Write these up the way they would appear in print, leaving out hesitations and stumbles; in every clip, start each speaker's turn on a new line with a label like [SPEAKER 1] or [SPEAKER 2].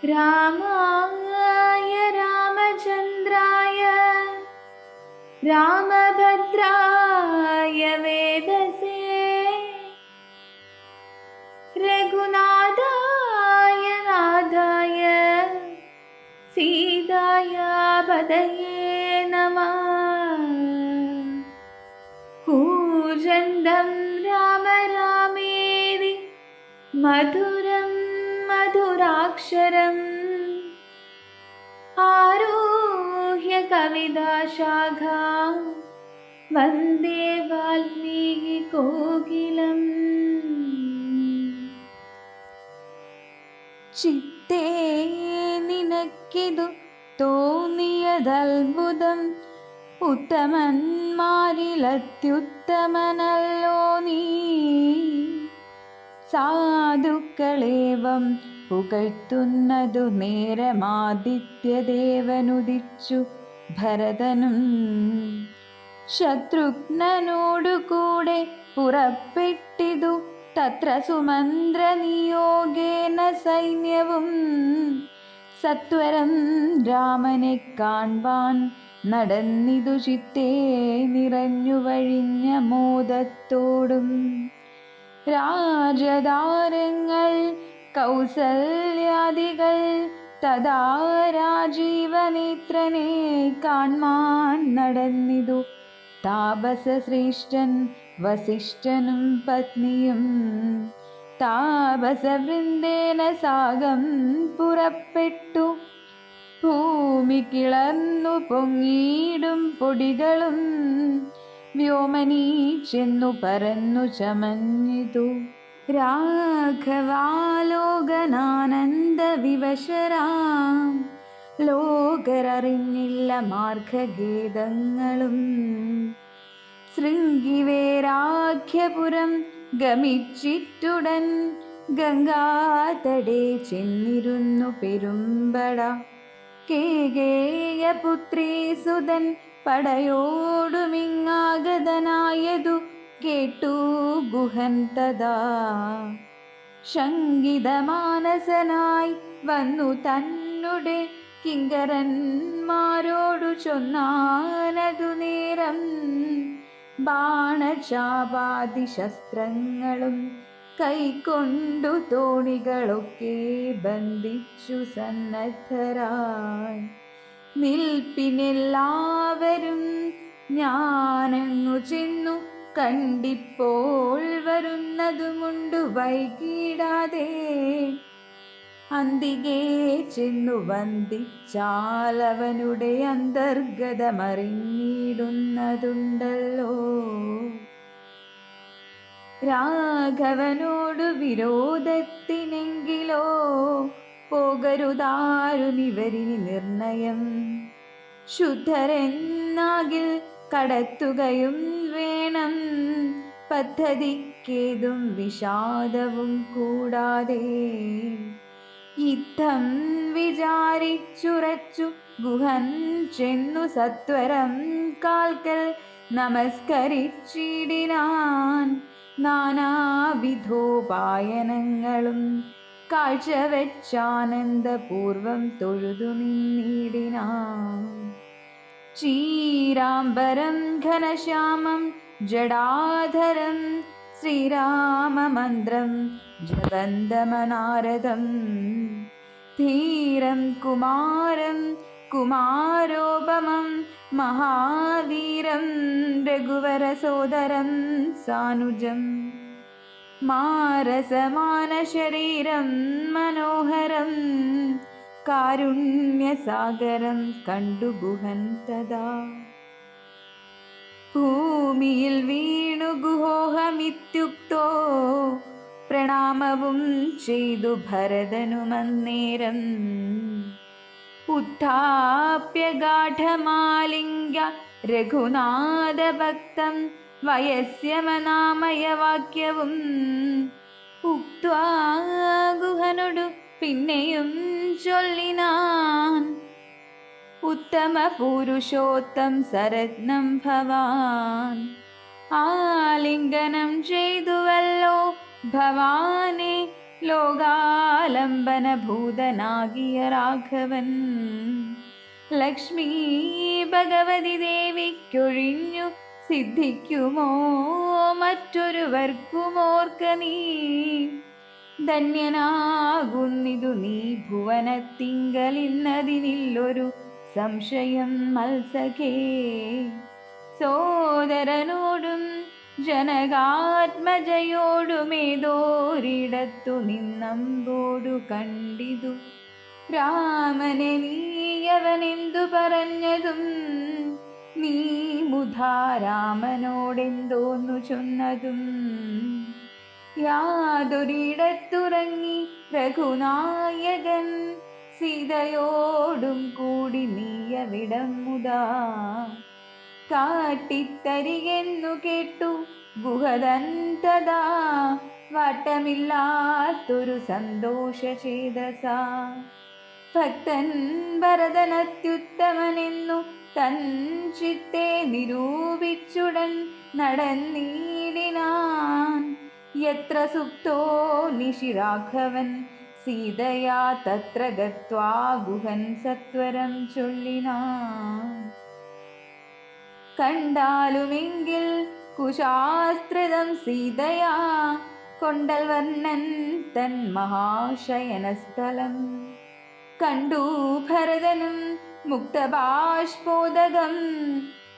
[SPEAKER 1] रामाय रामचन्द्राय रामभद्राय वेदसे रघुनाथाय नाथाय सीताया पतये नमः। कूजन्तं राम रामेति मधुरं मधुराक्षरम् आरुह्य कविताशाखां वन्दे वाल्मीकिकोकिलम्। ചിത്തേ നിനക്കിതു തോന്നിയതത്ഭുതം, ഉത്തമന്മാരിലത്യുത്തമനല്ലോ നീ. സാധുക്കളേവം പുകഴ്ത്തുന്നതു നേരമാദിത്യദേവനുദിച്ചു ഭരതനും. ശത്രുഘ്നനോടുകൂടെ പുറപ്പെട്ടിതു തത്ര സുമന്ത്രനിയോഗേന സൈന്യവും. സത്വരം രാമനെ കാൺവാൻ നടന്നിതു ചിത്തേ നിറഞ്ഞു വഴിഞ്ഞ മോദത്തോടും. രാജധാരങ്ങൾ കൗസല്യാദികൾ തഥാ രാജീവനേത്രനെ കാൺമാൻ നടന്നിതു താപസശ്രേഷ്ഠൻ വസിഷ്ഠനും പത്നിയും. താപസവൃന്ദേന സാഗം പുറപ്പെട്ടു ഭൂമി കിളർന്നു പൊങ്ങിയിടും പൊടികളും വ്യോമനീ ചെന്നു പറന്നു ചമഞ്ഞിതു. രാഘവാലോകനാനന്ദ വിവശരാം ലോകരറിഞ്ഞില്ല മാർഗഗേദങ്ങളും. ശൃംഗിവേരാഖ്യപുരം ഗമിച്ചിട്ടുടൻ ഗംഗാതടേ ചെന്നിരുന്നു പെരുമ്പട. കേകേയപുത്രീ സുതൻ പടയോടുമിങ്ങാഗതനായതു കേട്ടു ഗുഹൻ തഥാ. ശങ്കിതമാനസനായി വന്നു തന്നുടെ കിങ്കരന്മാരോടു ചൊന്നാനതു നേരം. ബാണചാപാദിശസ്ത്രങ്ങളും കൈക്കൊണ്ടു തോണികളൊക്കെ ബന്ധിച്ചു സന്നദ്ധരായി നിൽപ്പിനെല്ലാവരും. ഞാനങ്ങു ചെന്നു കണ്ടിപ്പോൾ വരുന്നതുമുണ്ടു വൈകിടാതെ. അന്തികേ ചെന്നു വന്ദിച്ചാലവനുടെ അന്തർഗതമറിഞ്ഞിടുന്നതുണ്ടല്ലോ. രാഘവനോടു വിരോധത്തിനെങ്കിലോ പോകരുതാരുമിവരിനി നിർണയം. ശുദ്ധരെന്നാകിൽ കടത്തുകയും വേണം പദ്ധതിക്കേതും വിഷാദവും കൂടാതെ. യുദ്ധം വിചാരിച്ചുറച്ചു ഗുഹൻ ചെന്നു സത്വരം കാൽക്കൽ നമസ്കരിച്ചിടിനാൻ. നാനാവിധോപായനങ്ങളും കാഴ്ചവെച്ചാനന്ദപൂർവം തൊഴുതു നിന്നിടിനാൻ. ചീരാംബരം ഘനശ്യാമം ജടാധരം ശ്രീരാമമന്ത്രം ജപന്തമനാരദം. ധീരം കുമാരം കുമാരോപമം മഹാവീരം രഘുവരസോദരം സാനുജം. മാരസമാനശരീരം മനോഹരം കാരുണ്യസാഗരം കണ്ടു ഗുഹൻ തഥാ. ഭൂമിയിൽ വീണു ഗുഹോഹമിത്യുക്തോ പ്രണാമവും ചെയ്തു ഭരതനുമന്നേരം. ഉത്ഥാപ്യ ഗാഠമാലിംഗ്യ രഘുനാഥഭക്തം വയസ്യമനാമയവാക്യവും ഉക്ത്വാ ഗുഹനോടു പിന്നെയും ചൊല്ലിനാൻ. ഉത്തമ പുരുഷോത്തം സരത്നം ഭവാൻ ആലിംഗനം ചെയ്തുവല്ലോ ഭവാനെ ലോകാലംബനഭൂതനാകിയ രാഘവൻ ലക്ഷ്മീ ഭഗവതി ദേവിക്കൊഴിഞ്ഞു സിദ്ധിക്കുമോ മറ്റൊരുവർക്കുമോർക്ക നീ. ധന്യനാകുന്നിതു നീ ഭുവനത്തിങ്കലിന്നതിനില്ലൊരു സംശയം മത്സഖേ. സോദരനോടും ജനകാത്മജയോടുമേതോരിടത്തു നിന്നമ്പോടു കണ്ടിതു രാമനെ നീയവനെന്തു പറഞ്ഞതും. നീ മുധാ രാമനോടെന്തോന്നു ചൊന്നതും. യാതൊരിടത്തുറങ്ങി രഘുനായകൻ സീതയോടും കൂടി നീയവിടം മുതാ കാട്ടിത്തരികെന്നു കേട്ടു ഗുഹദന്തദാ വാട്ടമില്ലാത്തൊരു സന്തോഷചേതസാ. ഭക്തൻ ഭരതനത്യുത്തമനെന്നു തൻ ചിത്തെ നിരൂപിച്ചുടൻ നടന്നീടിനാൻ. യത്ര സുപ്തോ നിശിരാഘവൻ സീതയാ തത്ര ഗത്വാ ഗുഹൻ സത്വരം ചൊല്ലിനാൻ. കണ്ടാലുമെങ്കിൽ കുശാസ്ത്രിതം സീതയാ കൊണ്ടൽ വർണ്ണൻ തൻ മഹാശയനസ്ഥലം. കണ്ടു ഭരതനും മുക്തബാഷ്പോദകം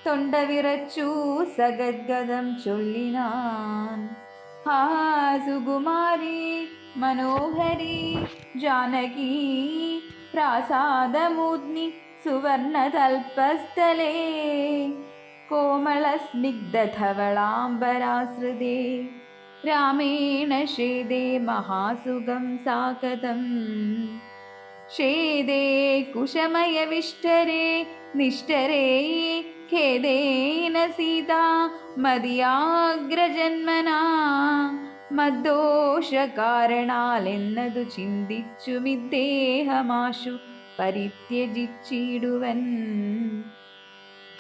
[SPEAKER 1] തൊണ്ട വിറച്ചു സഗദ്ഗതം ചൊല്ലിനാൻ. ഹാ സുകുമാരി മനോഹരി ജാനകി പ്രാസാദമൂർധ്നി സുവർണതൽപസ്ഥലേ കോമളസ്നിഗ്ധധവളാംബരാശ്രിതേ രാമേണ ഷേദേ മഹാസുഖം സാകതം. ഷേദേ കുശമയവിഷ്ടരേ നിഷ്ഠരേ ഖേദേന സീതാ മതിയാഗ്രജന്മനാ. മദ്ദോഷകാരണാലെന്നതു ചിന്തിച്ചുമിദ്ദേഹമാശു പരിത്യജിച്ചിടുവൻ.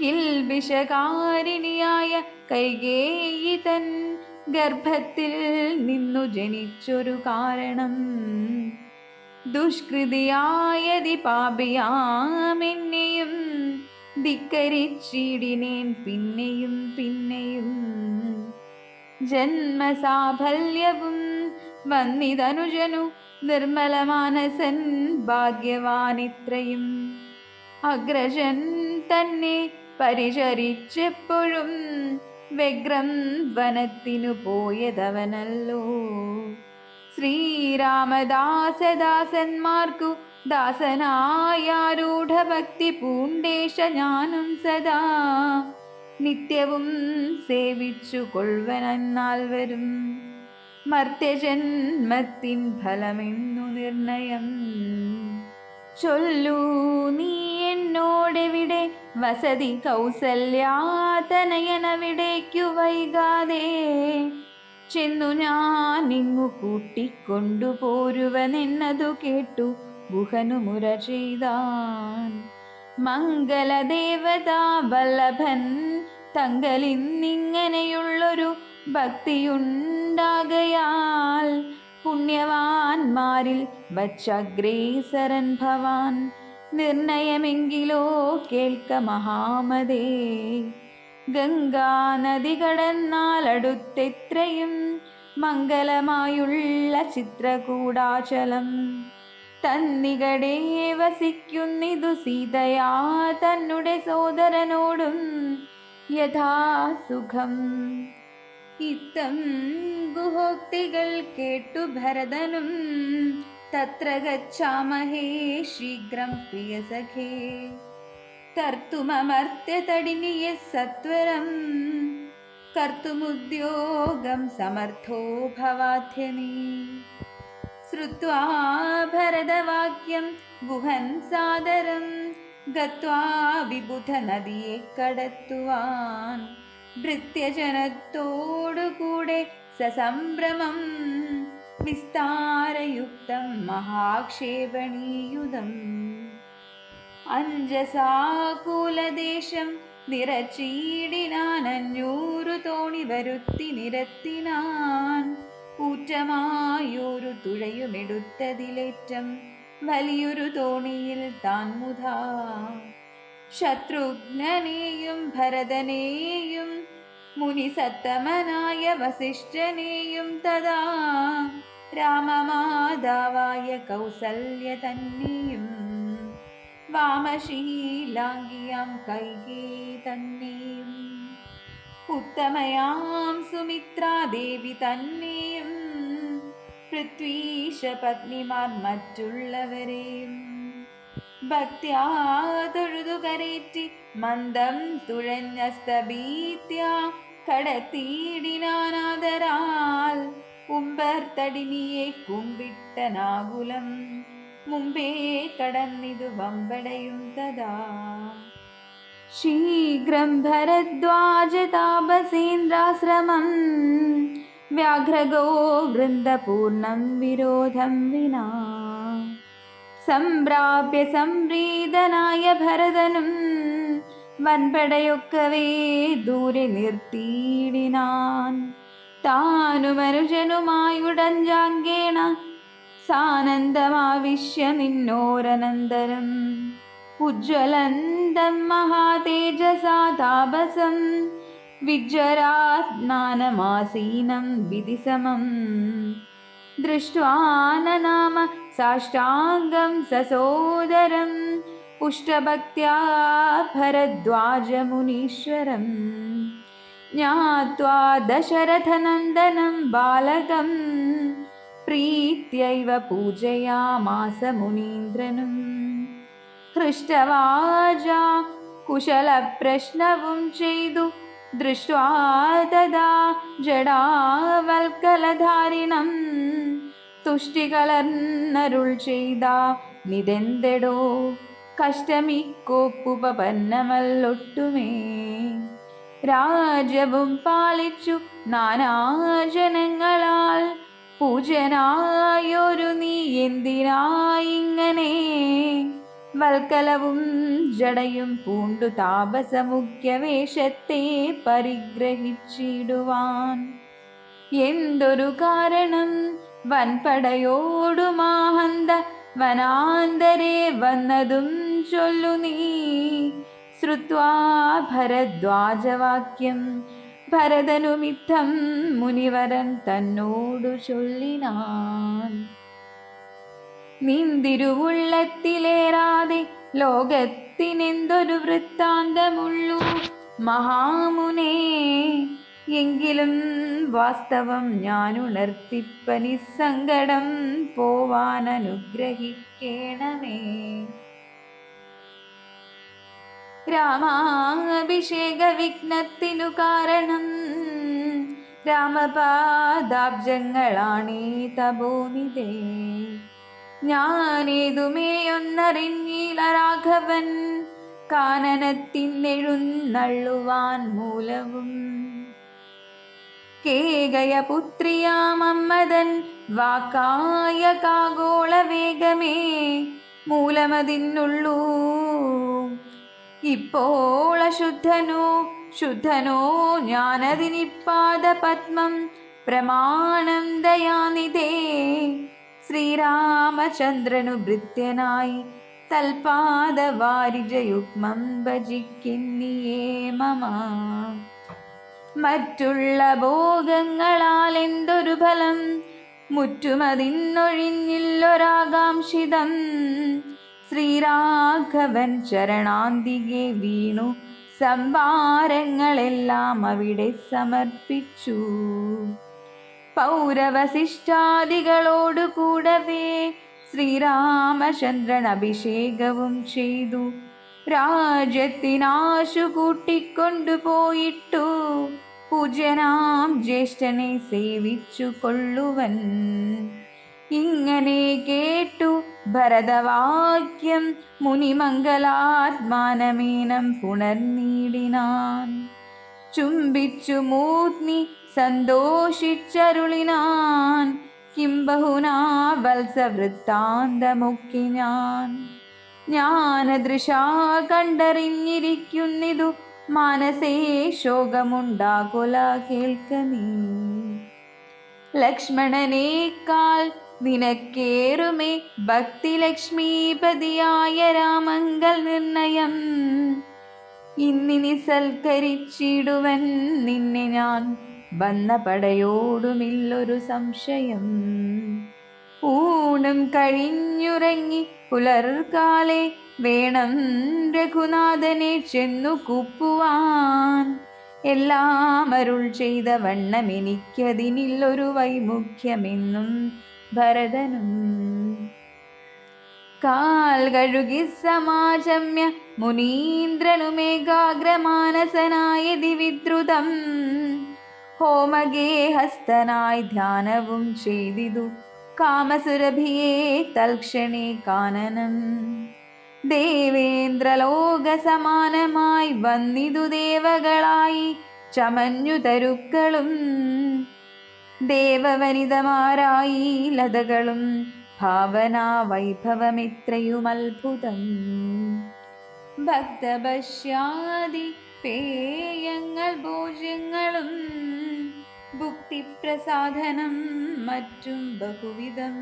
[SPEAKER 1] കിൽബിഷകാരിണിയായ കൈകേയി തൻ ഗർഭത്തിൽ നിന്നു ജനിച്ചൊരു കാരണം. ദുഷ്കൃതിയായതി പാപിയാമെന്നെയും ധിക്കരിച്ചിടിനേൻ പിന്നെയും പിന്നെയും. ജന്മസാഫല്യവും വന്നിതനുജനു നിർമ്മലമാനസൻ ഭാഗ്യവാനിത്രയും. അഗ്രജൻ തന്നെ പരിചരിച്ചെപ്പോഴും വ്യഗ്രം വനത്തിനു പോയതവനല്ലോ. ശ്രീരാമദാസദാസന്മാർക്കു ദാസനായാരൂഢഭക്തി പൂണ്ടേശ ഞാനും സദാ നിത്യവും സേവിച്ചു കൊള്ളുവനെന്നാൽ വരും മർത്യജന്മത്തിൻ ഫലമെന്നു നിർണയം. ചൊല്ലൂ നീ എന്നോടെവിടെ വസതി കൗസല്യാതനയനവിടേക്കു വൈകാതെ ചെന്നു ഞാനിങ്ങു കൂട്ടിക്കൊണ്ടുപോരുവനെന്നതു കേട്ടു ഗുഹനു മുര ചെയ്താൻ. മംഗലദേവതാ വല്ലഭൻ തങ്കലിന്നിങ്ങനെയുള്ളൊരു ഭക്തിയുണ്ടാകയാൽ പുണ്യവാന്മാരിൽ വച്ചഗ്രേസരൻ ഭവാൻ. നിർണയമെങ്കിലോ കേൾക്ക മഹാമതേ. ഗംഗാനദി കടന്നാലടുത്തെത്രയും മംഗലമായുള്ള ചിത്രകൂടാചലം. തന്നികടേ വസിക്കുന്നിതു സീതയാ തന്നുടെ സോദരനോടും യഥാസുഖം. ഇത്തം ഗുഹോക്തികൾ കേട്ടു ഭരതനും തത്ര ഗച്ഛാമഹേ ശീഘ്രം പ്രിയസഖേ. തർത്തുമമർത്യതടിനിയ സത്വരം കർത്തുമുദ്യോഗം സമർത്ഥോ ഭവാധ്യനീ. ശ്രുത്വാ ഭരതവാക്യം ഗുഹൻ സാദരം ഗത്വാ വിബുധ നദിയെ കടത്തുവാൻ. ഭൃത്യജനത്തോടുകൂടെ സസംഭ്രമം വിസ്താരയുക്തം മഹാക്ഷേപണീയുധം. അഞ്ജസാകുലദേശം നിറച്ചീടിനാൻ 500 തോണി വരുത്തി നിരത്തിനാൻ. ഊറ്റമായൊരു തുഴയുമെടുത്തതിലേറ്റം വലിയൊരു തോണിയിൽ താൻ മുതാ ശത്രുഘ്നനെയും ഭരതനെയും മുനിസത്തമനായ വസിഷ്ഠനെയും തഥാ രാമമാതാവായ കൗസല്യ തന്നെയും വാമശീലാംഗിയാം കൈകേയി തന്നെയും ഉത്തമയാം സുമിത്രാദേവി തന്നെയും പൃഥ്വീശ പത്നിമാർ മറ്റുള്ളവരെയും ഭക്ത്യാ തൊഴുതു കരേറ്റി മന്ദം തുഴഞ്ഞസ്തഭീത്യ കടത്തിയിടിനാനാദരാൽ ഉമ്പർത്തടിനിയെ കുമ്പിട്ടനാകുലം മുമ്പേ കടന്നിതു വമ്പടയും തഥാ ശീഘ്രം ഭരദ്വാജ താപസേന്ദ്രാശ്രമം വ്യാഘ്രഗോ വൃന്ദപൂർണം വിരോധം വിനാ സംപ്രാപ്യ സംപ്രീതനായ ഭരതനും വൻപടയൊക്കവേ ദൂരെ നിർത്തിയിടിനാൻ താനുമനുജനുമായുടഞ്ചാങ്കേണ സാനന്ദമാവിശ്യ നിന്നോരനന്തരം ഉജ്ജ്വലന്തം മഹാതേജസാ താപസം വിജ്വരാത്മാനമാസീനം വിധിസമം ദൃഷ്ട്വാ നനാമ സാഷ്ടാംഗം സസോദരം പുഷ്ടഭക്ത്യാ ഭരദ്വാജമുനീശ്വരം ജ്ഞാത്വാ ദശരഥനന്ദനം ബാലകം പ്രീത്യൈവ പൂജയാമാസ മുനീന്ദ്രനും ഹൃഷ്ടവാച കുശലപ്രശ്നവും ചെയ്തു ദൃഷ്ട്വാ തഥാ ജടാവൽക്കലധാരിണം തുഷ്ടികളർന്നരുൾ ചെയ്ത നിതെന്തെടോ കഷ്ടമിക്കോപ്പുപന്നമല്ലൊട്ടുമേ രാജ്യവും പാലിച്ചു നാനാജനങ്ങളാൽ പൂജനായൊരു നീ എന്തിനായിങ്ങനെ വൽക്കലവും ജടയും പൂണ്ടു താപസമുഖ്യ വേഷത്തെ പരിഗ്രഹിച്ചിടുവാൻ എന്തൊരു കാരണം വൻപടയോടു മാഹന്ത വനാന്തരെ വന്നതും ചൊല്ലു നീ ശ്രുത്വാ ഭരദ്വാജവാക്യം ഭരതനുമിത്തം മുനിവരൻ തന്നോടു ചൊല്ലിനാൻ നിന്തിരുവുള്ളത്തിലേറാതെ ലോകത്തിനെന്തൊരു വൃത്താന്തമുള്ളൂ മഹാമുനേ എങ്കിലും വാസ്തവം ഞാനുണർത്തിപ്പനി സങ്കടം പോവാൻ അനുഗ്രഹിക്കണമേ രാമാഭിഷേക വിഘ്നത്തിനു കാരണം രാമപാദാബ്ജങ്ങളാണീ തപോനിധേ ഞാനേതുമേയൊന്നറിഞ്ഞില്ല രാഘവൻ കാനനത്തിനെഴുന്നള്ളുവാൻ മൂലവും കേകയപുത്രിയാമമ്മതൻ വാക്കായ കാഗോള വേഗമേ മൂലമതിനുള്ളൂ ഇപ്പോൾ ശുദ്ധനോ ഞാനതിനിപ്പാദ പത്മം പ്രമാണം ദയാനിധേ ശ്രീരാമചന്ദ്രനു ഭൃത്യനായി തൽപാദ വാരിജയുഗ്മം ഭജിക്കിന്നിയേ മമ മറ്റുള്ള ഭോഗങ്ങളാൽ എന്തൊരു ഫലം മുറ്റുമതിന്നൊഴിഞ്ഞില്ലൊരാകാംക്ഷിതം ശ്രീരാഘവൻ ചരണാന്തികെ വീണു സംഭാരങ്ങളെല്ലാം അവിടെ സമർപ്പിച്ചു പൗരവശിഷ്ടാദികളോടു കൂടവേ ശ്രീരാമചന്ദ്രൻ അഭിഷേകവും ചെയ്തു രാജ്യത്തിനാശു കൂട്ടിക്കൊണ്ടുപോയിട്ടു പൂജ്യനാം ജ്യേഷ്ഠനെ സേവിച്ചു കൊള്ളുവൻ ഇങ്ങനെ കേട്ടു ഭരതവാക്യം മുനിമംഗലാത്മാനമേനം പുണർനീടിനാൻ ചുംബിച്ചു മൂർത്തി സന്തോഷിച്ചരുളിനാൻ കിം ബഹുനാ വത്സവൃത്താന്തമൊക്കെ ജ്ഞാനദൃശാ കണ്ടറിഞ്ഞിരിക്കുന്നിതു മാനസേ ശോകമുണ്ടാകൊല കേൾക്ക നീ ലക്ഷ്മണനേക്കാൾ നിനക്കേറുമേ ഭക്തി ലക്ഷ്മീപതിയായ രാമങ്കൽ നിർണയം. ഇന്നിനി സൽക്കരിച്ചിടുവൻ നിന്നെ ഞാൻ വന്ന പടയോടുമില്ലൊരു സംശയം. ഊണും കഴിഞ്ഞുറങ്ങി പുലർക്കാലെ വേണം രഘുനാഥനെ ചെന്നു കൂപ്പുവാൻ. എല്ലാം അരുൾ ചെയ്ത വണ്ണം എനിക്കതിനില്ലൊരു വൈമുഖ്യമെന്നും ഭരതനും. കാൽ കഴുകി സമാചമ്യ മുനീന്ദ്രനുമേകാഗ്രമാനസനായതി വിദ്രുതം. ഹോമഗേഹസ്ഥനായി ധ്യാനവും ചെയ്തിതു കാമസുരഭിയെ തൽക്ഷണേ കാനനം. ദേവേന്ദ്രലോക സമാനമായി വന്നിതു ദേവകളായി ചമഞ്ഞു തരുക്കളും. ദേവവനിതമാരായി ലതകളും ഭാവനാ വൈഭവമിത്രയും അത്ഭുതം. ഭക്തപശ്യാദി പേയങ്ങൾ ഭോജ്യങ്ങളും ഭുക്തിപ്രസാധനം മറ്റും ബഹുവിധം.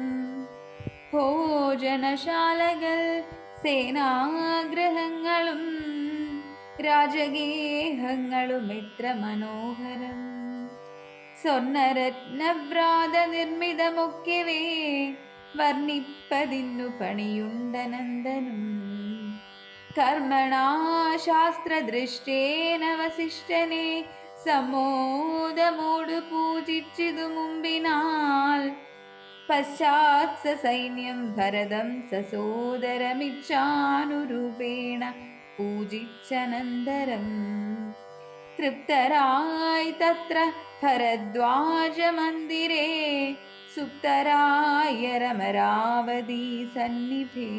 [SPEAKER 1] ഭോജനശാലകൾ സേനാഗ്രഹങ്ങളും രാജഗേഹങ്ങളും എത്ര മനോഹരം. സ്വർണരത്നവ്രാത നിർമ്മിതമൊക്കെവേ വർണ്ണിപ്പതിന്നു പണിയുണ്ടനന്ദനും. കർമ്മണാ ശാസ്ത്രദൃഷ്ടേന വസിഷ്ഠനെ സമോദമോടു പൂജിച്ചിതു മുമ്പിനാൽ. പശ്ചാത് സൈന്യം ഭരതം സസോദരമിച്ഛാനുരൂപേണ പൂജിച്ചനന്തരം. തൃപ്തരായി തത്ര ഭരദ്വാജ മന്ദിരേ സുപ്തരായ രമരാവതി സന്നിധേ.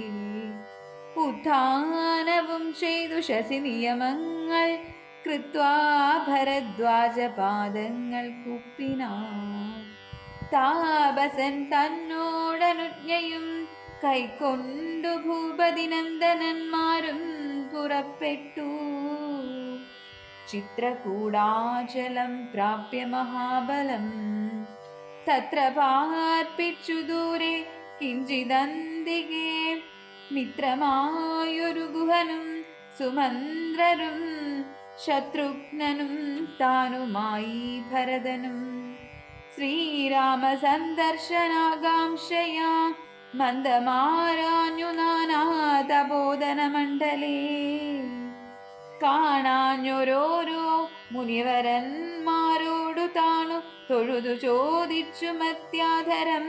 [SPEAKER 1] ഉത്ഥാനവും ചെയ്തു ശശി നിയമങ്ങൾ കൃത്വാ ഭരദ്വാജ പാദങ്ങൾ കുപ്പിനാർ. താപസൻ തന്നോടനുജ്ഞയും കൈക്കൊണ്ടു ഭൂപതിനന്ദനന്മാരും പുറപ്പെട്ടു. ചിത്രകൂടാചലം പ്രാപ്യ മഹാബലം തത്ര പാർപ്പിച്ചു ദൂരെ കിഞ്ചിദന്തികേ. മിത്രമായൊരു ഗുഹനും സുമന്ത്രരും ശത്രുഘ്നനും താനുമായി ഭരതനും. ശ്രീരാമ സന്ദർശനാകാംക്ഷയാ മന്ദമാരാഞ്ഞു നാനാതബോധനമണ്ഡലേ. കാണാഞ്ഞോരോരോ മുനിവരന്മാരോടു താണു തൊഴുതു ചോദിച്ചു മത്യാധരം.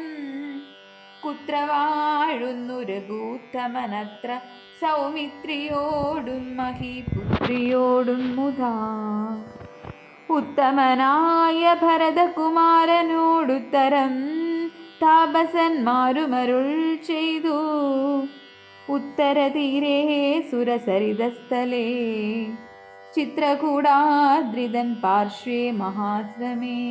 [SPEAKER 1] കുത്ര വാഴുന്നു രഘൂത്തമനത്ര സൗമിത്രിയോടും മഹീപുത്രിയോടും മുതാ. ഉത്തമനായ ഭരതകുമാരനോടുത്തരം താപസന്മാരുമരുൾ ചെയ്തു. ഉത്തരതീരേ സുരസരിതസ്ഥലേ ചിത്രകൂടാദ്രിതൻ പാർശ്വേ മഹാശ്രമേ.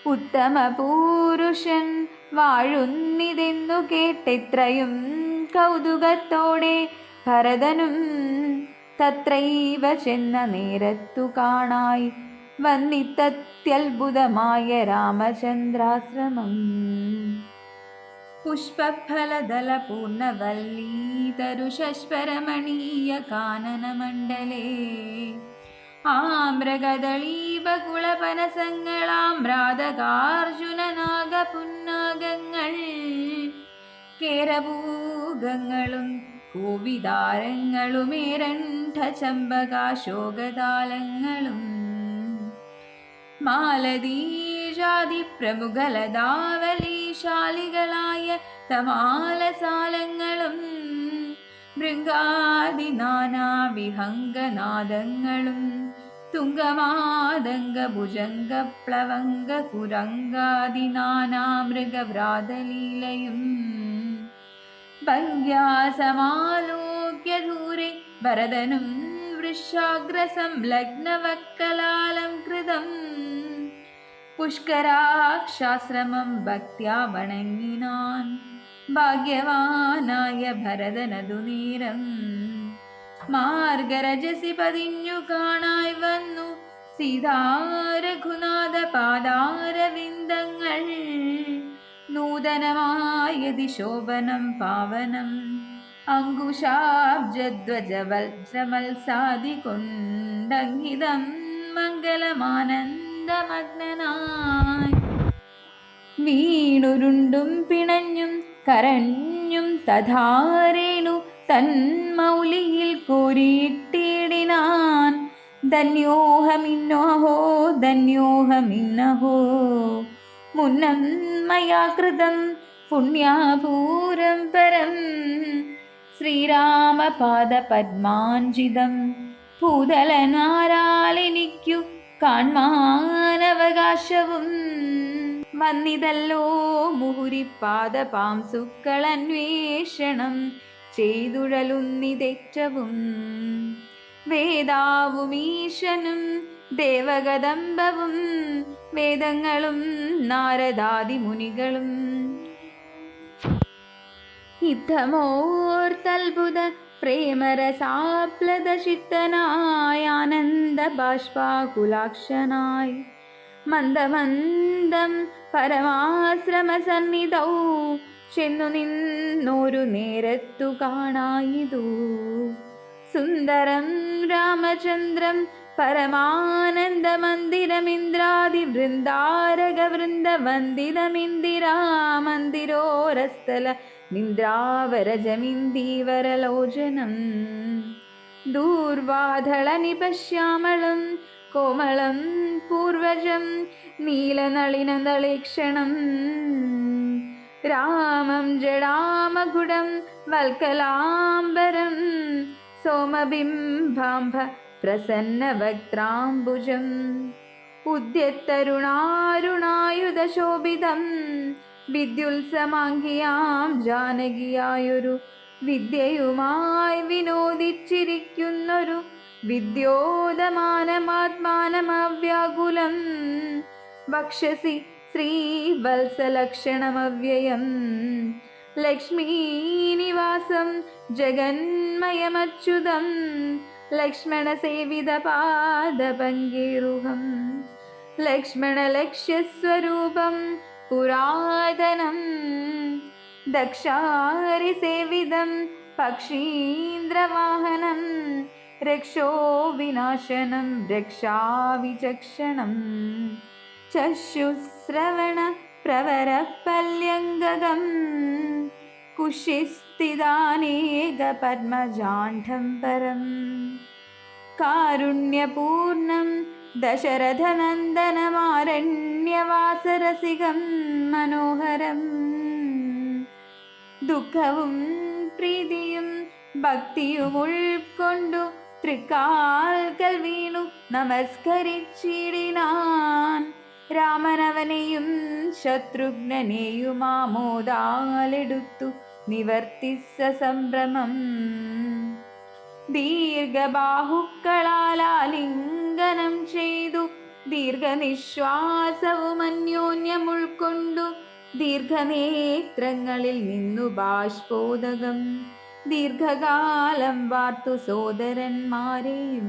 [SPEAKER 1] ഉത്തമ പൂരുഷൻ വാഴുന്നിതെന്നു കേട്ടെത്രയും കൗതുകത്തോടെ ഭരതനും തത്രൈവ ചെന്ന നേരത്തു കാണായി വന്നിത്തത്യത്ഭുതമായ രാമചന്ദ്രാശ്രമം. പുഷ്പഫലദല പൂർണ്ണവല്ലീതരുശശ്വരമണീയ കാനനമണ്ഡലേ. ആമ്രകദളീപകുളപനസങ്ങളാമ്രാതകാർജുനനാഗപുന്നാഗങ്ങൾ കേരഭൂഗങ്ങളും കൂവിതാരങ്ങളുമേരണ്ഠ ചമ്പകാശോകതാലങ്ങളും. മാലതീജാതി പ്രമുഖലതാവലീശാലികളായ തമാലസാലങ്ങളും ഭൃംഗാദി നാനാവിഹംഗനാദങ്ങളും തുംഗമാദംഗഭുജംഗപ്ലവംഗ കുരംഗാദി നാനാമൃഗവ്രാതലീലയും. ഭംഗ്യാസമാലോക്യ ദൂരെ ഭരതനും വൃഷാഗ്രസംലഗ്നവക്കലാലംകൃതം. പുഷ്കരാക്ഷാശ്രമം ഭക്ത്യാ വണങ്ങിനാൻ ഭാഗ്യവാനായ ഭരതനതു നേരം. മാർഗരജസി പതിഞ്ഞു കാണായി വന്നു സീതാ രഘുനാഥ പാദാരവിന്ദങ്ങൾ നൂതനമായതി ശോഭനം പാവനം അങ്കുശാബ്ജധ്വജവൽസമൽസാദി കൊണ്ടങ്കിതം മംഗളമാനന്ദമഗ്നനായി വീണുരുണ്ടും പിണഞ്ഞും കരഞ്ഞും തഥാരേണു തന്മൗലിയിൽ കോരിയിട്ടിടിനാൻ. ധന്യോഹമിന്നോഹോ ധന്യോഹമിന്നഹോ മുന്നം മയാ കൃതം പുണ്യാപൂരം പരം ശ്രീരാമപാദപദ്മാഞ്ജിതം ഭൂതലനാരാലെനിക്കു കാൺമാനവകാശവും വന്നിതല്ലോ മുഹുരിപ്പാദപാംസുക്കളന്വേഷണം ചെയ്തുഴലുന്നിതേറ്റവും വേദാവുമീശനും ദേവകദംബവും വേദങ്ങളും നാരദാദിമുനികളും യുദ്ധമോർത്തത്ഭുത പ്രേമരസാപ്ലദശിത്തനായ ആനന്ദ ബാഷ്പാകുലാക്ഷനായി മന്ദമന്ദം പരമാശ്രമസന്നിധൗ ചെന്നു നിന്നൊരു നേരത്തു കാണായിതു സുന്ദരം രാമചന്ദ്രം പരമാനന്ദമന്ദിരമിന്ദ്രാദിവൃന്ദാരകവൃന്ദവന്ദിതമിന്ദിരാമന്ദിരോരസ്ഥല നിന്ദ്രാവരജമിന്ദീവരലോചനം ദൂർവാധളനിപശ്യാമളം കോമളം പൂർവജം നീലനളിനദളേക്ഷണം രാമം ജടാമകുടം വൽക്കലാംബരം സോമബിംബാംബ പ്രസന്നവക്ത്രാംബുജം ഉദ്യത്തരുണാരുണായുധശോഭിതം വിദ്യുത്സമാംഗിയാം ജാനകിയായൊരു വിദ്യയുമായി വിനോദിച്ചിരിക്കുന്നൊരു വിദ്യോദമാനമാത്മാനമവ്യാകുലം വക്ഷസി ശ്രീവത്സലക്ഷണമവ്യയം ലക്ഷ്മീനിവാസം ജഗന്മയമച്യുതം ലക്ഷ്മണസേവിതപാദപങ്കേരുഹം ലക്ഷ്മണലക്ഷ്യസ്വരൂപം പുരാതനം ദക്ഷാരിസേവിതം പക്ഷീന്ദ്രവാഹനം രക്ഷോ വിനാശനം രക്ഷാവിചക്ഷണം ചക്ഷുശ്രവണ പ്രവരപല്യംഗകം കുശിസ്ഥിതാനേക പദ്മജാണ്ഡം പരം കാരുണ്യപൂർണം ദശരഥനന്ദനമാരണ്യവാസരസികം മനോഹരം ദുഃഖവും പ്രീതിയും ഭക്തിയും ഉൾക്കൊണ്ടു തൃക്കാൽക്കൽ വീണു നമസ്കരിച്ചിടിനാൻ രാമനവനെയും ശത്രുഘ്നനെയും ആമോദാലെടുത്തു നിവർത്തിച്ച സംഭ്രമം ദീർഘബാഹുക്കളാലിംഗനം ചെയ്തു ദീർഘനിശ്വാസവും അന്യോന്യം ഉൾക്കൊണ്ടു ദീർഘനേത്രങ്ങളിൽ നിന്നു ബാഷ്പോദകം ദീർഘകാലം വാർത്തു സോദരന്മാരെയും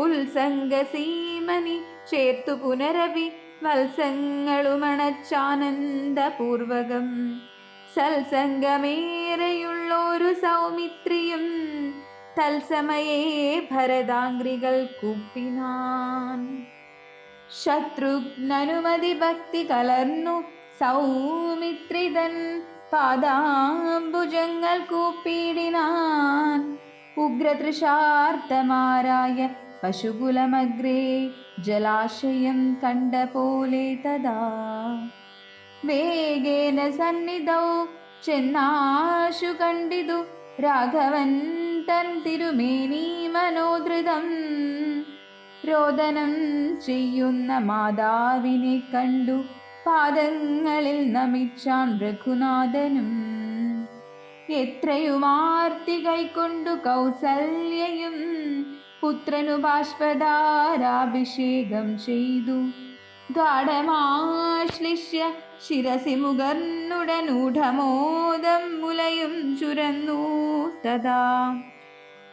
[SPEAKER 1] ഉത്സംഗസീമനി ചേർത്തു പുനരവി വത്സങ്ങളുമണച്ചാനന്ദപൂർവകം സത്സംഗമേറെയുള്ളൊരു സൗമിത്രിയും തത്സമയേ ഭരതാംഗ്രികൾ കൂപ്പിനാൻ ശത്രുഘ്നനുമതി ഭക്തി കലർന്നു സൗമിത്രിതൻ പാദാംബുജങ്ങൾ കൂപ്പിടിനാൻ ഉഗ്രതൃഷാർത്തമാരായ പശുകുലമഗ്രേ ജലാശയം കണ്ട പോലെ തഥാ വേഗേന സന്നിധൗ ചെന്നാശു കണ്ടിതു രാഘവൻ തൻ തിരുമേനി മനോധൃതം രോദനം ചെയ്യുന്ന മാതാവിനെ കണ്ടു പാദങ്ങളിൽ നമിച്ചാൻ രഘുനാഥനും എത്രയുമാർത്തി കൈക്കൊണ്ടു കൗസല്യയും പുത്രനു ബാഷ്പധാരാഭിഷേകം ചെയ്തു ഗാഠമാശ്ലിഷ്യ ശിരസി മുകർന്നുടനൂഢമോദം മുലയും ചുരന്നു തഥാ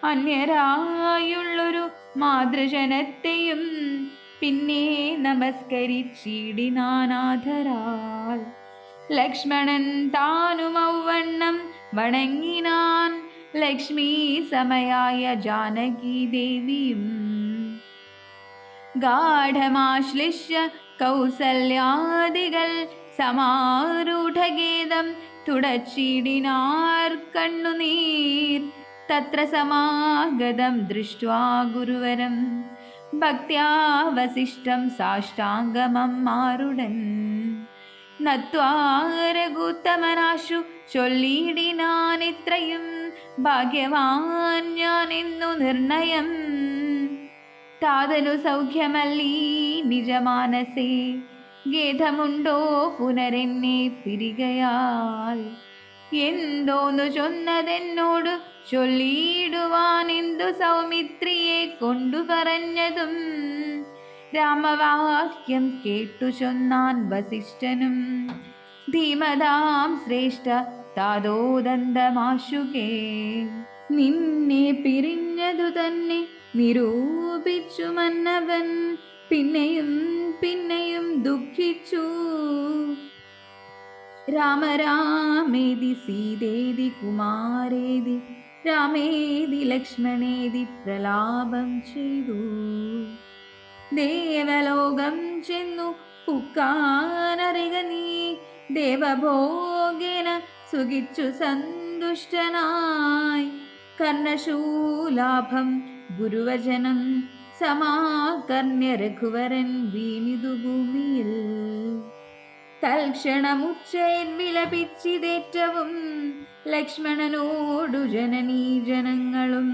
[SPEAKER 1] അന്യരായുള്ളൊരു മാതൃജനത്തെയും പിന്നെ നമസ്കരിച്ചിടിനാനാഥരാൽ. ലക്ഷ്മണൻ താനുമൗവണ്ണം വണങ്ങിനാൻ ലക്ഷ്മീ സമയായ ജാനകി ദേവിയും. ഗാഠമാശ്ലിഷ്യ കൗസല്യാദികൾ സമാരൂഢഗേദം തുടച്ചിടിനാർ കണ്ണുനീർ. തത്ര സമാഗതം ദൃഷ്ട്വാ ഗുരുവരം ഭക്ത്യാ വസിഷ്ഠം സാഷ്ടാംഗമം മാരുടൻ. നത്വാ രഘുത്തമനാശു ചൊല്ലിടിനാനിത്രയും ഭാഗ്യവാൻ ഞാനെന്നു നിർണയം. താതനു സൗഖ്യമല്ലീ നിജമാനസേ ഖേദമുണ്ടോ പുനരെന്നെ പിരികയാൽ. എന്തോന്നു ചൊന്നതെന്നോടു ചൊല്ലിയിടുവാനെന്തു സൗമിത്രിയെ കൊണ്ടു പറഞ്ഞതും. രാമവാക്യം കേട്ടു ചൊന്നാൻ വസിഷ്ഠനും ധീമതാം ശ്രേഷ്ഠ താതോദന്തമാശുകേ. നിന്നെ പിരിഞ്ഞതു തന്നെ നിരൂപിച്ചു മന്നവൻ പിന്നെയും പിന്നെയും ദുഃഖിച്ചു. രാമ രാമേതി സീതേതി കുമാരേതി രാമേതി ലക്ഷ്മണേതി പ്രലാപം ചെയ്തു. ദേവലോകം ചെന്നു പുക്കാനറിക നീ ദേവഭോഗേന സുഖിച്ചു സന്തുഷ്ടനായി. കർണശൂലാഭം ഗുരുവചനം സമാകർണ്യ രഘുവരൻ വീണിതു ഭൂമിയിൽ. തൽക്ഷണമുച്ചയിൽ വിലപിച്ചിതേറ്റവും ലക്ഷ്മണനോടു ജനനീ ജനങ്ങളും.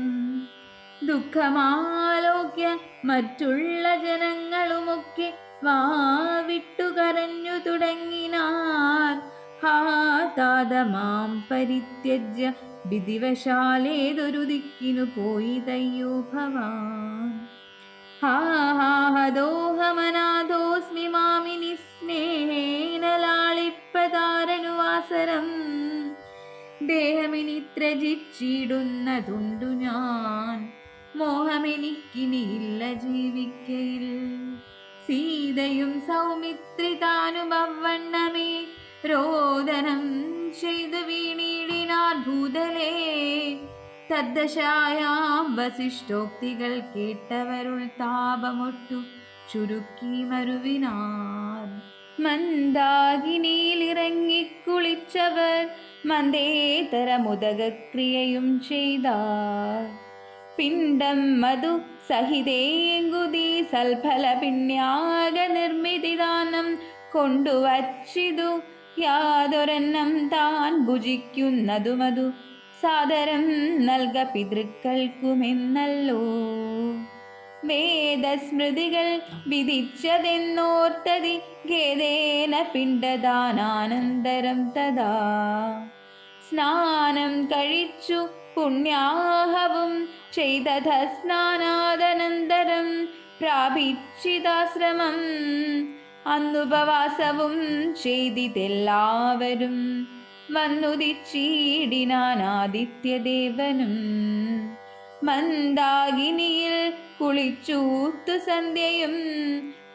[SPEAKER 1] ദുഃഖമാലോക്യ മറ്റുള്ള ജനങ്ങളുമൊക്കെ വാവിട്ടു കരഞ്ഞു തുടങ്ങിനാർ. ഹാ താതമാം പരിത്യജ്യ വിധിവശാലേതൊരു ദിക്കിനു പോയിതയ്യോ ഭവാൻ. ഹാ ഹാ ഹതോഹമനാഥോസ്മി മാമിനി സ്നേഹേന ലാളിപ്പതാരനുവാസരം. ദേഹമിനി ത്യജിച്ചിടുന്നതുണ്ടു ഞാൻ മോഹമെനിക്കിനിയില്ല ജീവിക്കയിൽ. സീതയും സൗമിത്രി താനും അവണ്ണമേ രോദനം ചെയ്തു വീണിടിനാർ ഭൂതലേ. തദ്ദശായാം വസിഷ്ഠോക്തികൾ കേട്ടവരുൾ താപമൊട്ടു ചുരുക്കി മരുവിനാർ. മന്ദാകിനിയിലിറങ്ങിക്കുളിച്ചവർ മന്ദേതരമുദകക്രിയയും ചെയ്താർ. പിണ്ഡം മധു സഹിതേങ്കുതി സൽഫല പിണ്യാഗ നിർമ്മിതിദാനം കൊണ്ടുവച്ചിതു. യാതൊരെണ്ണം താൻ ഭുജിക്കുന്നതു മധു സാദരം നൽക പിതൃക്കൾക്കുമെന്നല്ലോ. വേദസ്മൃതികൾ വിധിച്ചതെന്നോർത്തതി ഖേദേന പിണ്ഡദാനാനന്തരം തഥാ. സ്നാനം കഴിച്ചു പുണ്യാഹവും ചെയ്തത സ്നാനാദനന്തരം പ്രാപിച്ചിതാശ്രമം. അന്നുപവാസവും ചെയ്തിതെല്ലാവരും വന്നുദിച്ചിടിനാനാദിത്യദേവനും. മന്ദാകിനിയിൽ കുളിച്ചൂത്തു സന്ധ്യയും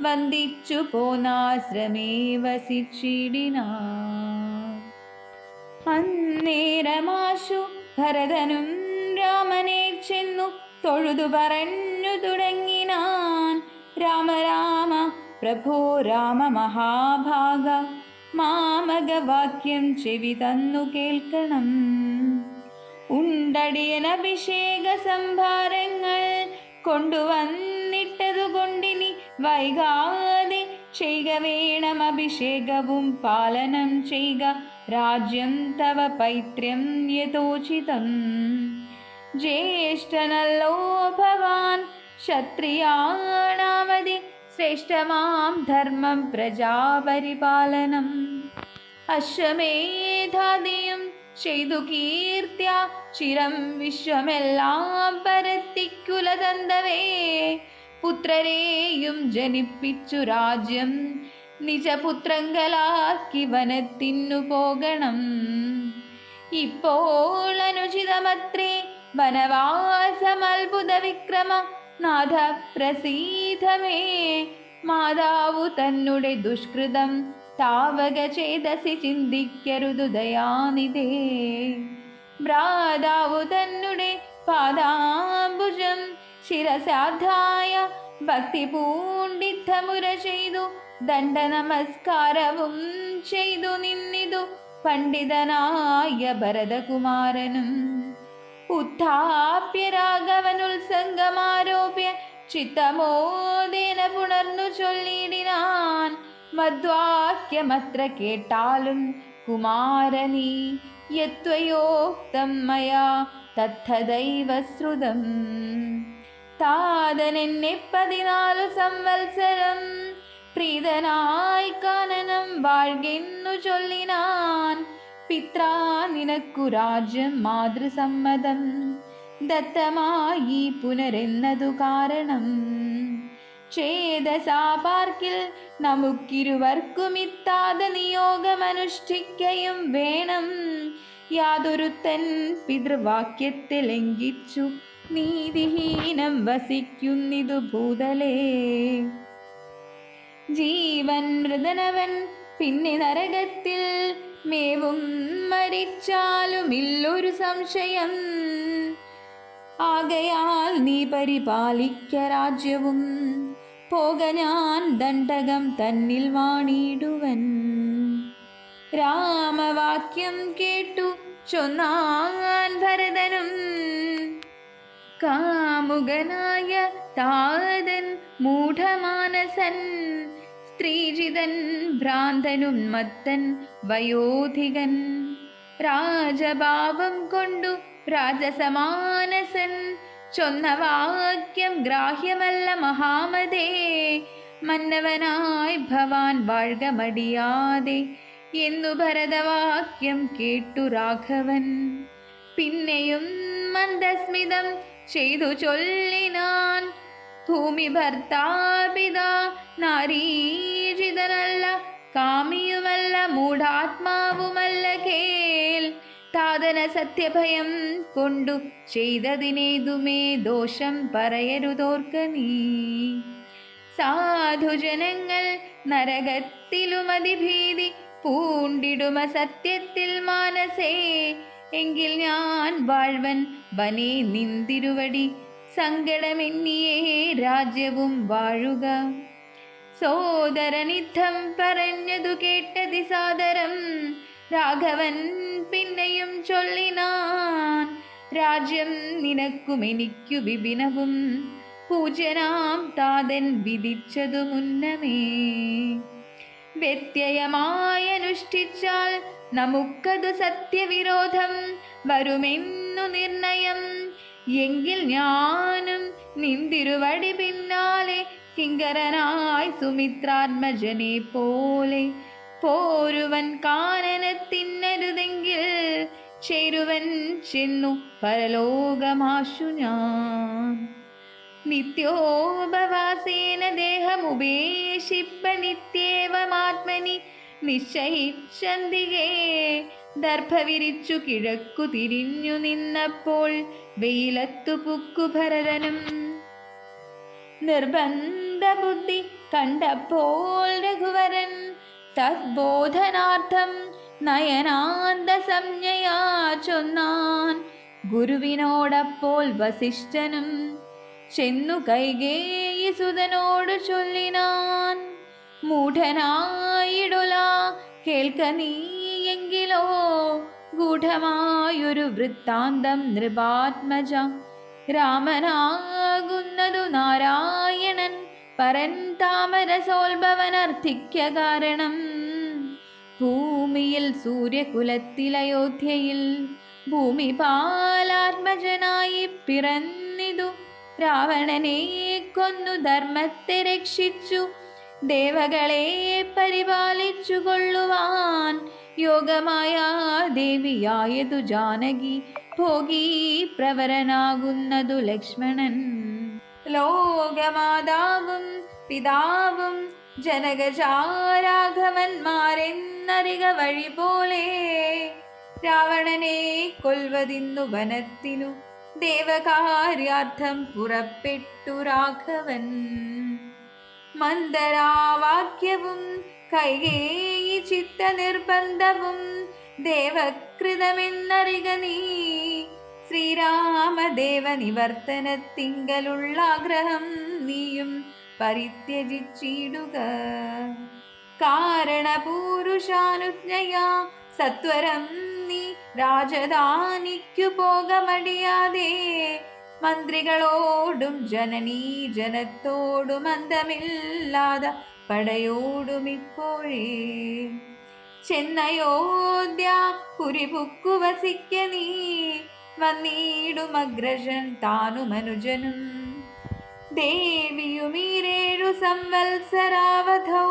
[SPEAKER 1] വന്ദിച്ചു പോന്നാശ്രമേ വസിച്ചിടിനാർ. അന്നേരമാശു ഭരതനും രാമനെ ചെന്നു തൊഴുതു പറഞ്ഞു തുടങ്ങിനാൻ. രാമ രാമ പ്രഭോ രാമ മഹാഭാഗ മാമകവാക്യം ചെവി തന്നു കേൾക്കണം. ഉണ്ടടിയനഭിഷേക സംഭാരങ്ങൾ കൊണ്ടുവന്നിട്ടതുകൊണ്ടിനി വൈകാതെ ചെയ്യുക വേണം അഭിഷേകവും പാലനം ചെയ്യുക രാജ്യം തവ പൈത്ര്യം യഥോചിതം. ജ്യേഷ്ഠനല്ലോ ഭവാൻ ക്ഷത്രിയാണാമതി ശ്രേഷ്ഠമാം ധർമ്മം പ്രജാപരിപാലനം. അശ്വമേധാദിയും ചെയ്തു കീർത്തിയ ചിരം വിശ്വമെല്ലാം പരത്തിക്കുലതന്തവേ. പുത്രരെയും ജനിപ്പിച്ചു രാജ്യം നിജപുത്രങ്കലാക്കി വനത്തിനു പോകണം. ഇപ്പോൾ അനുചിതമത്രേ വനവാസമത്ഭുത വിക്രമ നാഥ പ്രസീതമേ. മാതാവു തന്നെ ദുഷ്കൃതം താവക ചേതസി ചിന്തിക്കരുതു ദയാനിധേ. ഭ്രാതാവു തന്നെ പാദാംബുജം ശിരസാധായ ഭക്തി പൂണ്ടിത്തമുര ചെയ്തു ദണ്ഡ നമസ്കാരവും ചെയ്തു നിന്നിതു പണ്ഡിതനായ ഭരതകുമാരനും. ഉത്ഥാപ്യ രാഘവനുത്സംഗമാരോപ്യ ചിത്തമോദേന പുണർന്നു ചൊല്ലിടിനാൻ. മദ്വാക്യമത്ര കേട്ടാലും കുമാരനീ യത്വയോക്തം മയാ തത്തദൈവ ശ്രുതം. താതനെന്നെ 14 സംവത്സരം പ്രീതനായി കാനനം വാഴ്കെന്നു ചൊല്ലിനാൻ. പിത്രാ നിനക്കു രാജ്യം മാതൃസമ്മതം ദത്തമായി പുനരെന്നതു കാരണം. ചേതസാ പാർക്കിൽ നമുക്കിരുവർക്കും ഇത്താത നിയോഗമനുഷ്ഠിക്കയും വേണം. യാതൊരുത്തൻ പിതൃവാക്യത്തെ ലംഘിച്ചു നീതിഹീനം വസിക്കുന്നിതു ഭൂതലേ. ജീവൻ മൃതനവൻ പിന്നെ നരകത്തിൽ മേവും മരിച്ചാലുമില്ലൊരു സംശയം. ആകയാൽ നീ പരിപാലിക്ക രാജ്യവും പോക ഞാൻ ദണ്ഡകം തന്നിൽ വാണിടുവൻ. രാമവാക്യം കേട്ടു ചൊന്നാൻ ഭരതനും കാമുകനായ താതൻ മൂഢമാനസൻ. സ്ത്രീജിതൻ ഭ്രാന്തനുന്മത്തൻ വയോധികൻ രാജഭാവം കൊണ്ടു രാജസമാനസൻ. ചൊന്ന വാക്യം ഗ്രാഹ്യമല്ല മഹാമതേ. മന്നവനായി ഭവാൻ വാഴ്ക മടിയാതെ എന്നു ഭരതവാക്യം കേട്ടു രാഘവൻ. പിന്നെയും മന്ദസ്മിതം ചെയ്തു ചൊല്ലിനാൻ. ഭൂമി ഭർത്താപിതാ നാരീജിതനല്ല കാമിയുമല്ല മൂഢാത്മാവുമല്ല കേൾ. താതന സത്യഭയം കൊണ്ടു ചെയ്തതിനേതുമേ ദോഷം പറയരുതോർക്ക നീ. സാധുജനങ്ങൾ നരകത്തിലുമതിഭീതി പൂണ്ടിടുമ സത്യത്തിൽ മാനസേ. എങ്കിൽ ഞാൻ വാഴ്വൻ വനേ നിന്തിരുവടി സങ്കടമെന്നിയേ രാജ്യവും വാഴുക. സോദരനിദ്ധം പറഞ്ഞതു കേട്ടതി സാദരം രാഘവൻ പിന്നെയും ചൊല്ലിനാൻ. രാജ്യം നിനക്കും എനിക്കു വിപിനവും പൂജ്യനാം താതൻ വിധിച്ചതു മുന്നമേ. വ്യത്യയമായനുഷ്ഠിച്ചാൽ നമുക്കതു സത്യവിരോധം വരുമെന്നു നിർണയം. എങ്കിൽ ഞാനും നിന്തിരുവടി പിന്നാലെ കിങ്കരനായി സുമിത്രാത്മജനെ പോലെ പോരുവൻ. കാനനത്തിന്നരുതെങ്കിൽ ചേരുവൻ ചെന്നു പരലോകമാശു ഞാൻ. നിത്യോപവാസേന ദേഹമുപേക്ഷിപ്പ നിത്യേവമാത്മനി നിശ്ചയിച്ചന്തികേ. ദർഭ വിരിച്ചു കിഴക്കു തിരിഞ്ഞു നിന്നപ്പോൾ വെയിലത്തു പുക്കു ഭരതനും. നിർബന്ധ ബുദ്ധി കണ്ടപ്പോൾ രഘുവരൻ തദ്ബോധനാർത്ഥം നയനാന്ത സംജ്ഞയാ ചൊന്നാൻ. ഗുരുവിനോടപ്പോൾ വസിഷ്ഠനും ചെന്നു കൈകേയി സുതനോട് ചൊല്ലിനാൻ. മൂഢനായിടുല കേൾക്ക നീയെങ്കിലോ ഗൂഢമായൊരു വൃത്താന്തം നൃപാത്മജ. രാമനാകുന്നതു നാരായണൻ പരൻ താമരസോത്ഭവനർത്ഥിക്ക കാരണം. ഭൂമിയിൽ സൂര്യകുലത്തിൽ അയോധ്യയിൽ ഭൂമിപാലാത്മജനായി പിറന്നിതു. രാവണനെ കൊന്നു ധർമ്മത്തെ രക്ഷിച്ചു ദേവകളെ പരിപാലിച്ചു കൊള്ളുവാൻ. യോഗമായ ദേവിയായതു ജാനകി ഭോഗീ പ്രവരനാകുന്നതു ലക്ഷ്മണൻ. ലോകമാതാവും പിതാവും ജനകജാരാഘവന്മാരെന്നറിക വഴി പോലെ രാവണനെ കൊൽവതിന്നു വനത്തിനു ദേവകാര്യാർത്ഥം പുറപ്പെട്ടു രാഘവൻ. മന്ദരാവാക്യവും കൈകേയി ചിത്ത നിർബന്ധവും ദേവകൃതമെന്നറിക നീ. ശ്രീരാമദേവ നിവർത്തനത്തിങ്കലുള്ള ആഗ്രഹം നീയും പരിത്യജിച്ചിടുക. കാരണപൂരുഷാനുജ്ഞയാ സത്വരം നീ രാജധാനിക്കു പോകമടിയാതെ. മന്ത്രികളോടും ജനനീ ജനത്തോടും അന്തമില്ലാതെ പടയോടുമിപ്പോഴേ ചെന്നയോധ്യ പുരിപുക്കു വസിക്ക നീ. വന്നിടും അഗ്രജൻ താനുമനുജനും ദേവിയുമീരേഴു സംവത്സരാവധോ.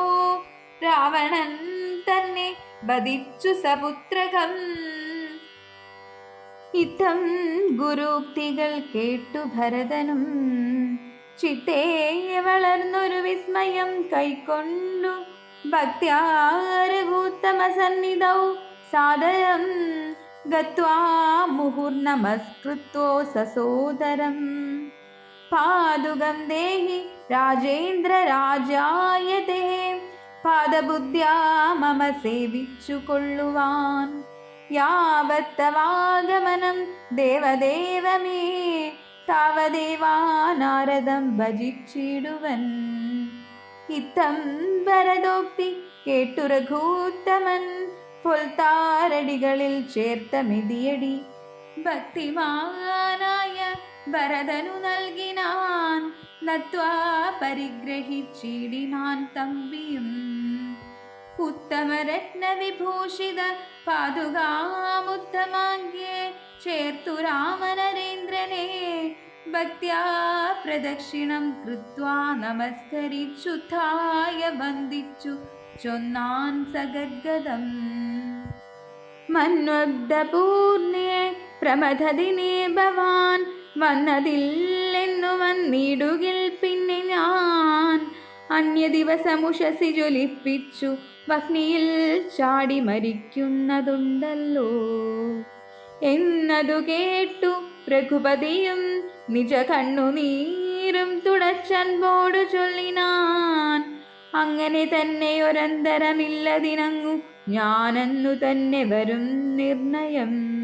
[SPEAKER 1] രാവണൻ തന്നെ വധിച്ചു സപുത്രകം. ഇത്തം ഗുരുക്തികൾ കേട്ടു ഭരതനും ചിത്തേ വളർന്നൊരു വിസ്മയം കൈക്കൊണ്ടു. ഭക്ത്യാരഘൂത്തമസന്നിധൗ സാദരം ഗത്വാ മുഹുർനമസ്കൃത്വോ സസോദരം. പാദുകം ദേഹി രാജേന്ദ്ര രാജായതേ. പാദബുദ്ധ്യാ മമ സേവിച്ചു കൊള്ളുവാൻ. യാവത്തവാഗമനം ദേവദേവമേ. താവദേവാ നാരദം ഭജിച്ചിടുവൻ. ഇത്തം ഭരതോക്തി കേട്ടു രഘൂത്തമൻ പൊൽത്താരടികളിൽ ചേർത്ത മെതിയടി. ഭക്തിമാനായ ഭരതനു നൽകിനാൻ. നത്വാ പരിഗ്രഹിച്ചിടിനാൻ തമ്പിയും. ഉത്തമരത്നവിഭൂഷിത പാതുകാമുത്തമാംഗ്യേ ചേർത്തു രാമനരേന്ദ്രനെ. ഭക്ത്യാ പ്രദക്ഷിണം കൃത്വാ നമസ്കരിച്ചുദ്ധായ വന്ദിച്ചു ചൊന്നാൻ സഗദ്ഗദം. മന്വബ്ദപൂർണേ പ്രമഥദിനേ ഭവാൻ. വന്നതില്ലെന്നു വന്നിടുകിൽ പിന്നെ ഞാൻ. അന്യദിവസമുഷസി ജ്വലിപ്പിച്ചു വഹ്നിയിൽ ചാടി മരിക്കുന്നതുണ്ടല്ലോ എന്നതു കേട്ടു രഘുപതിയും നിജ കണ്ണുനീരും തുടച്ചൻപോടു ചൊല്ലിനാൻ. അങ്ങനെ തന്നെ ഒരന്തരമില്ലതിനങ്ങു ഞാനെന്നു തന്നെ വരും നിർണയം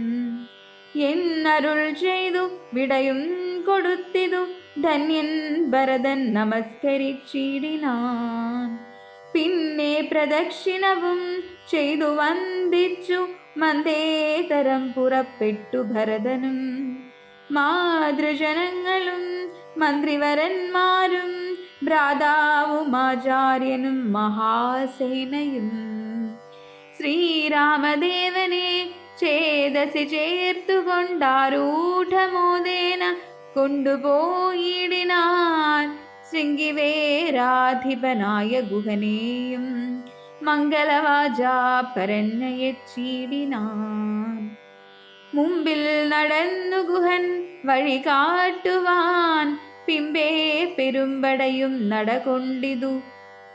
[SPEAKER 1] എന്നരുൾ ചെയ്തു വിടയും കൊടുത്തിതു. ധന്യൻ ഭരതൻ നമസ്കരിച്ചിടിനാൻ. പിന്നെ പ്രദക്ഷിണവും ചെയ്തു വന്ദിച്ചു മന്ദേതരം പുറപ്പെട്ടു ഭരതനും. മാതൃജനങ്ങളും മന്ത്രിവരന്മാരും ഭ്രാതാവും ആചാര്യനും മഹാസേനയും ശ്രീരാമദേവനെ ചേതസി ചേർത്തുകൊണ്ടാരൂഢമോദേന കൊണ്ടുപോയിടിനാൻ. ശൃംഗിവേരാധിപനായ ഗുഹനെയും മംഗളവാചാ പരന്നയച്ചിടിനാൻ. മുമ്പിൽ നടന്നു ഗുഹൻ വഴി കാട്ടുവാൻ. പിമ്പേ പെരുമ്പടയും നടകൊണ്ടിതു.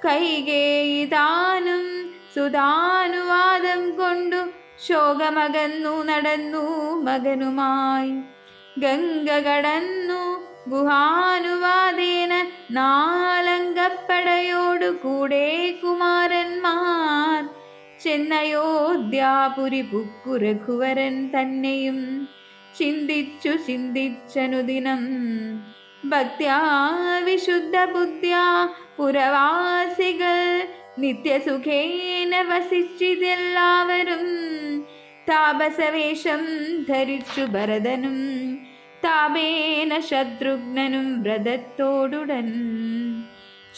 [SPEAKER 1] കൈകേയി താനും സുതാനുവാദം കൊണ്ടു ശോകമകന്നു നടന്നു മകനുമായി. ഗംഗ കടന്നു ഗുഹാനുവാദേന നാലങ്കപ്പടയോടു കൂടെ കുമാരന്മാർ ചെന്നയോധ്യാപുരി പുക്കു. രഘുവരൻ തന്നെയും ചിന്തിച്ചു ചിന്തിച്ചനുദിനം ഭക്ത്യാ വിശുദ്ധ ബുദ്ധ്യാ പുരവാസികൾ നിത്യസുഖേന വസിച്ചിതെല്ലാവരും. താപസവേഷം ധരിച്ചു ഭരതനും താപേന ശത്രുഘ്നനും വ്രതത്തോടുടൻ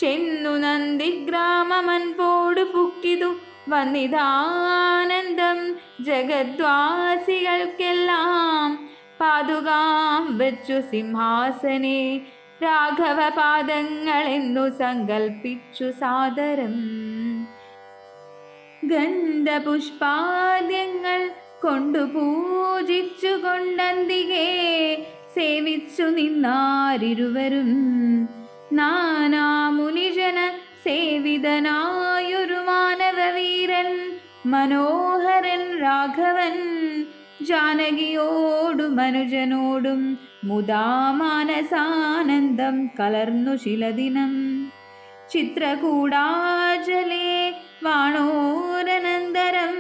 [SPEAKER 1] ചെന്നു നന്ദിഗ്രാമമൻപോടു പുക്കിതു. വന്നിതാനന്ദം ജഗദ്വാസികൾക്കെല്ലാം. പാതുകാം വച്ചു സിംഹാസനെ രാഘവപാദങ്ങളെന്നു സങ്കൽപ്പിച്ചു സാദരം. ഗന്ധപുഷ്പാദ്യങ്ങൾ കൊണ്ടു പൂജിച്ചു കൊണ്ടന്തികെ സേവിച്ചു നിന്നാരിരുവരും. നാനാമുനിജന സേവിതനായൊരു മാനവവീരൻ മനോഹരൻ രാഘവൻ. ജാനകിയോടും അനുജനോടും മുദാ മാനസാനന്ദം കലർന്നു ശിലദിനം. ചിത്രകൂടാചലേ വാണോരനന്തരം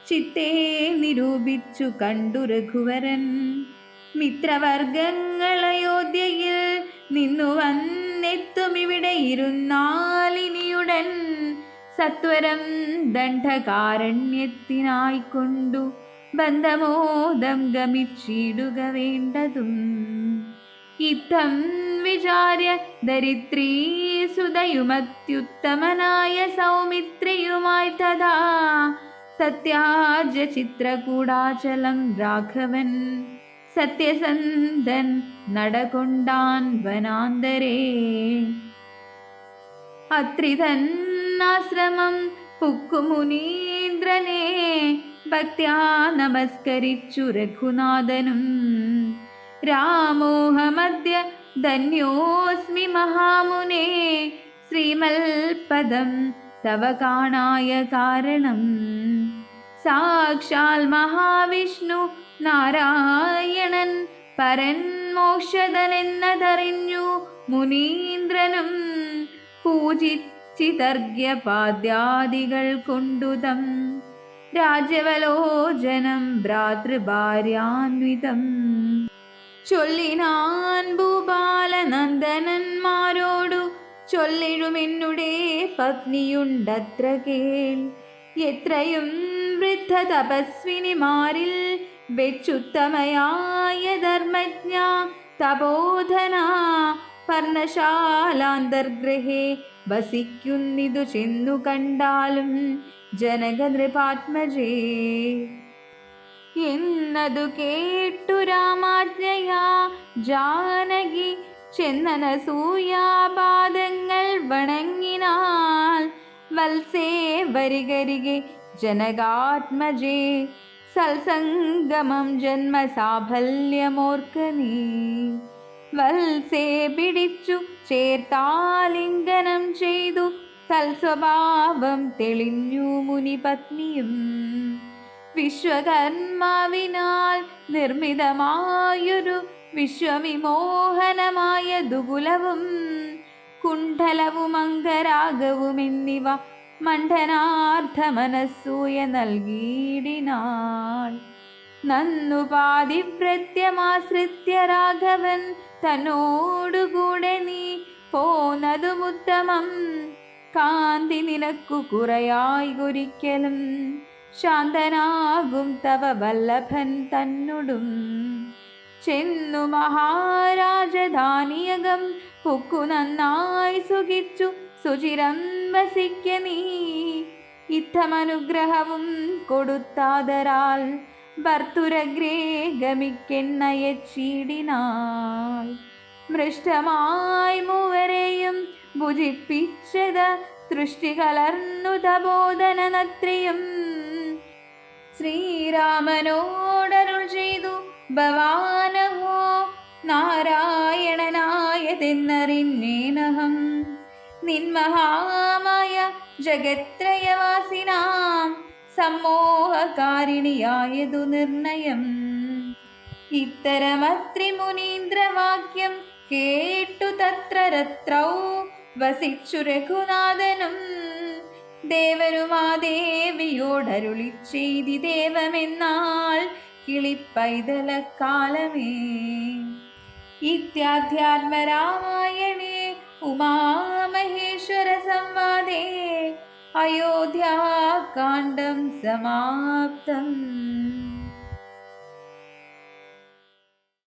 [SPEAKER 1] ചിത്തേ നിരൂപിച്ചു കണ്ടു രഘുവരൻ. മിത്രവർഗങ്ങൾ അയോധ്യയിൽ നിന്നു വന്നെത്തുമിവിടെ ഇരുന്നാലിനിയുടൻ സത്വരം ദണ്ഡകാരണ്യത്തിനായിക്കൊണ്ടു ബന്ധമോദം ഗമിച്ചിടുക വേണ്ടതും. ഇത്തം വിചാര്യ ധരിത്രീ സുതയുമത്യുത്തമനായ സൗമിത്രിയുമായി തഥാ തത്യാജ്യ ചിത്രകൂടാചലം രാഘവൻ സത്യസന്ധൻ നടകൊണ്ടാൻ വനാന്തരേ. അത്രിതന്നാശ്രമം പുക്കുമുനീന്ദ്രനെ ഭക്ത്യാ നമസ്കരിച്ചു രഘുനാഥനും. രാമോഹമദ്യ ധന്യോസ്മി മഹാമുനേ ശ്രീമൽപദം തവ കാണായ കാരണം. സാക്ഷാൽ മഹാവിഷ്ണു നാരായണൻ പരൻ മോക്ഷദനെന്നതറിഞ്ഞു മുനീന്ദ്രനും പൂജിച്ചിതർഘ്യപാദ്യാദികൾ കൊണ്ടുതം രാജവലോചനം ഭ്രാതൃഭാര്യാന്വിതം. ചൊല്ലിനാൻ ഭൂപാലനന്ദനന്മാരോടു ചൊല്ലിടുമെന്നുടെ പത്നിയുണ്ടത്ര കേൾ. എത്രയും വൃദ്ധ തപസ്വിനിമാരിൽ വെച്ചുത്തമയായ ധർമ്മജ്ഞ തപോധന പർണശാലാന്തർഗ്രഹേ വസിക്കുന്നിതു ചെന്നു കണ്ടാലും ജനകനൃപാത്മജേ. എന്നതു കേട്ടു രാമാജ്ഞയാ ജാനകി ചെന്നനസൂയാപാദങ്ങൾ വണങ്ങിനാൾ. വത്സേ വരികരികെ ജനകാത്മജേ സൽസംഗമം ജന്മസാഫല്യമോർക്കനീ. വത്സേ പിടിച്ചു ചേർത്താലിംഗനം ചെയ്തു തൽസ്വഭാവം തെളിഞ്ഞു മുനിപത്നിയും. വിശ്വകർമാവിനാൽ നിർമ്മിതമായൊരു വിശ്വവിമോഹനമായ ദുകുലവും കുണ്ഠലവും അംഗരാഗവും എന്നിവ മണ്ഡനാർത്ഥമനസൂയ നൽകിയിടിനാൾ. നന്നു പാതിവ്രത്യമാശ്രിത്യ രാഘവൻ തന്നോടുകൂടെ നീ പോന്നതുമുത്തമം. കാന്തി നിനക്കു കുറയായി ഒരിക്കലും ശാന്തനാകും തവ വല്ലഭൻ തന്നോടും. ചെന്നു മഹാരാജധാനിയകം പുക്കു നന്നായി സുഖിച്ചു സുചിരം വസിക്ക നീ. ഇത്തമനുഗ്രഹവും കൊടുത്താതരാൽ ഭർത്തുരഗ്രേ ഗമിക്കെണ്ണയച്ചിടിനാൾ. മൃഷ്ടമായി മൂവരെയും ഭുജിപ്പിച്ചത് തൃഷ്ടി കലർന്നു തപോധനനത്രിയും. ശ്രീരാമനോടരുൾ ചെയ്തു ഭവാനഹോ നാരായണനായതെന്നറിഞ്ഞേനഹം. നിന്മഹാമായ ജഗത്രയവാസിനാം സമ്മോഹകാരിണിയായതു നിർണയം. ഇത്തരമത്രി മുനീന്ദ്രവാക്യം കേട്ടു തത്ര രത്രൗ വസിച്ചു രഘുനാഥനും. ദേവനുമാ ദേവിയോടരുളി ചെയ്തി ദേവമെന്നാൽ കിളിപ്പൈതലക്കാലമേ. ഇത്യാധ്യാത്മരാമായണേ ഉമാമഹേശ്വര സംവാദേ അയോധ്യാകാണ്ഡം സമാപ്തം.